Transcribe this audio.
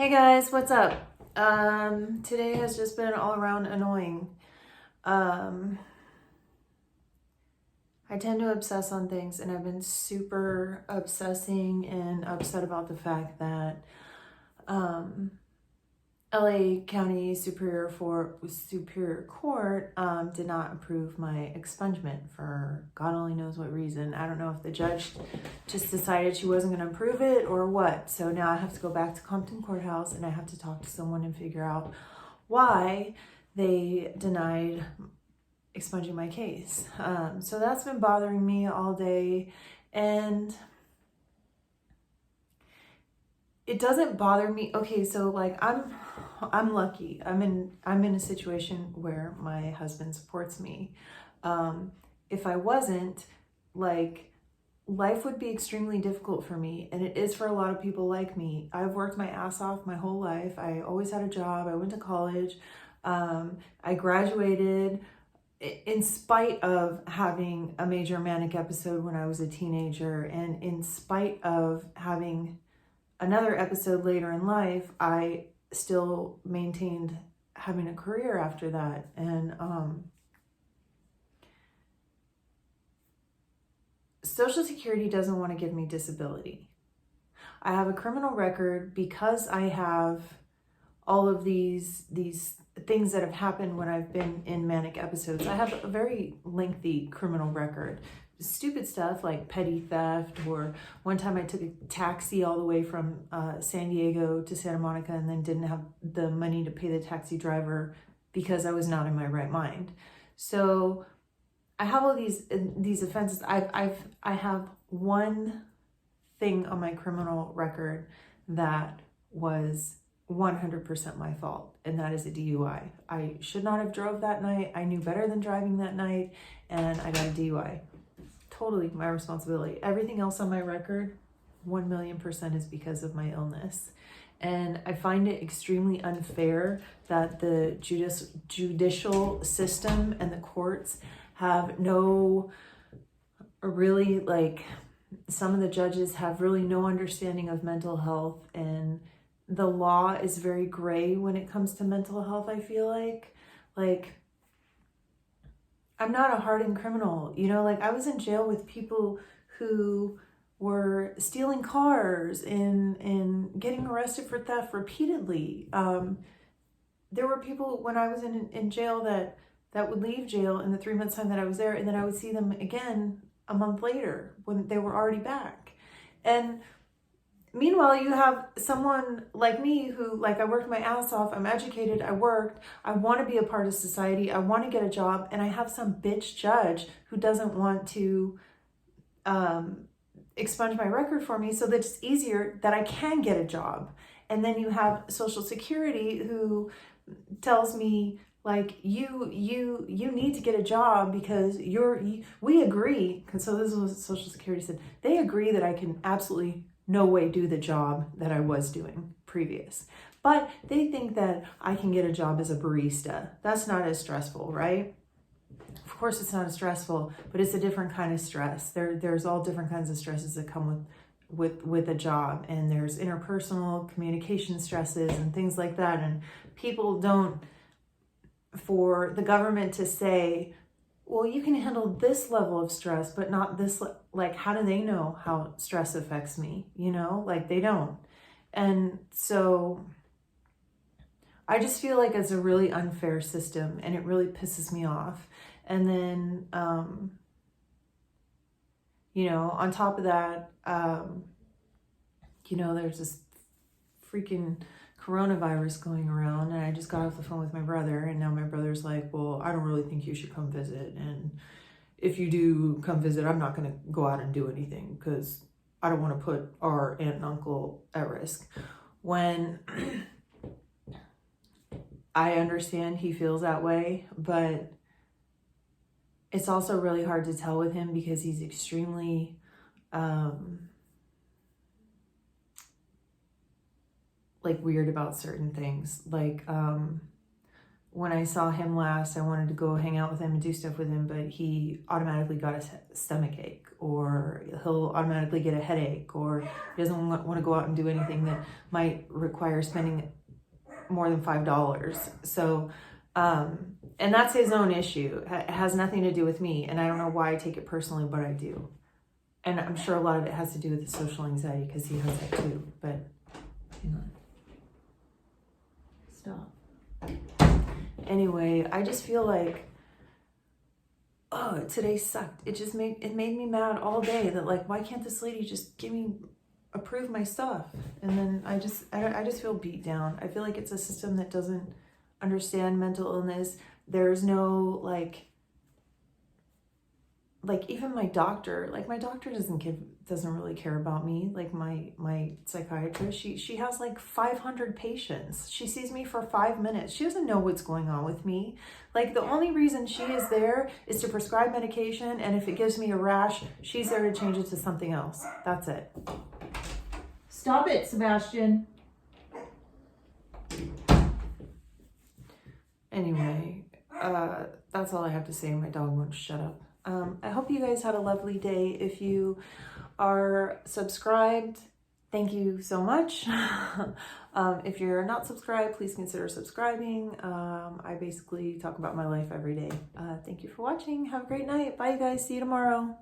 Hey guys, what's up? Today has just been all around annoying. I tend to obsess on things, and I've been super obsessing and upset about the fact that LA County Superior Court did not approve my expungement for God only knows what reason. I don't know if the judge just decided she wasn't going to approve it or what. So now I have to go back to Compton Courthouse and I have to talk to someone and figure out why they denied expunging my case. So that's been bothering me all day, and it doesn't bother me. Okay, so like I'm lucky. I'm in a situation where my husband supports me. If I wasn't, like, life would be extremely difficult for me, and it is for a lot of people like me. I've worked my ass off my whole life. I always had a job. I went to college. I graduated in spite of having a major manic episode when I was a teenager, and in spite of having another episode later in life, I still maintained having a career after that. And Social Security doesn't want to give me disability. I have a criminal record because I have all of these things that have happened when I've been in manic episodes. I have a very lengthy criminal record. Stupid stuff like petty theft, or one time I took a taxi all the way from San Diego to Santa Monica and then didn't have the money to pay the taxi driver because I was not in my right mind. So I have all these offenses. I have one thing on my criminal record that was 100% my fault, and that is a DUI. I should not have drove that night. I knew better than driving that night, and I got a DUI. Totally my responsibility. Everything else on my record, 1,000,000% is because of my illness. And I find it extremely unfair that the judicial system and the courts have some of the judges have really no understanding of mental health, and the law is very gray when it comes to mental health. I feel like I'm not a hardened criminal, like I was in jail with people who were stealing cars and getting arrested for theft repeatedly. There were people when I was in jail that would leave jail in the 3 months time that I was there, and then I would see them again a month later when they were already back. And meanwhile, you have someone like me who, like, I worked my ass off, I'm educated, I worked, I want to be a part of society, I want to get a job, and I have some bitch judge who doesn't want to expunge my record for me so that it's easier that I can get a job. And then you have Social Security who tells me, like, you need to get a job because we agree. And so this is what Social Security said. They agree that I can absolutely no way do the job that I was doing previous. But they think that I can get a job as a barista. That's not as stressful, right? Of course it's not as stressful, but it's a different kind of stress. There's all different kinds of stresses that come with a job, and there's interpersonal communication stresses and things like that. And people don't, for the government to say, well, you can handle this level of stress, but not this, like, how do they know how stress affects me? Like, they don't. And so I just feel like it's a really unfair system, and it really pisses me off. And then, on top of that, there's this freaking coronavirus going around, and I just got off the phone with my brother, and now my brother's like, well, I don't really think you should come visit, and if you do come visit, I'm not going to go out and do anything because I don't want to put our aunt and uncle at risk. When I understand he feels that way, but it's also really hard to tell with him because he's extremely weird about certain things. Like, when I saw him last, I wanted to go hang out with him and do stuff with him, but he automatically got a stomach ache, or he'll automatically get a headache, or he doesn't want to go out and do anything that might require spending more than $5. So, and that's his own issue. It has nothing to do with me. And I don't know why I take it personally, but I do. And I'm sure a lot of it has to do with the social anxiety, because he has that too. But, hang on. Stop. Anyway, I just feel like, oh, today sucked. It made me mad all day that, like, why can't this lady just approve my stuff? And then I just feel beat down. I feel like it's a system that doesn't understand mental illness. There's no, like even my doctor doesn't really care about me. Like my psychiatrist, she has like 500 patients. She sees me for 5 minutes. She doesn't know what's going on with me. Like, the only reason she is there is to prescribe medication, and if it gives me a rash, she's there to change it to something else. That's it. Stop it, Sebastian. Anyway, that's all I have to say. My dog won't shut up. I hope you guys had a lovely day. If you are subscribed, thank you so much. If you're not subscribed, please consider subscribing. I basically talk about my life every day. Thank you for watching. Have a great night. Bye, you guys. See you tomorrow.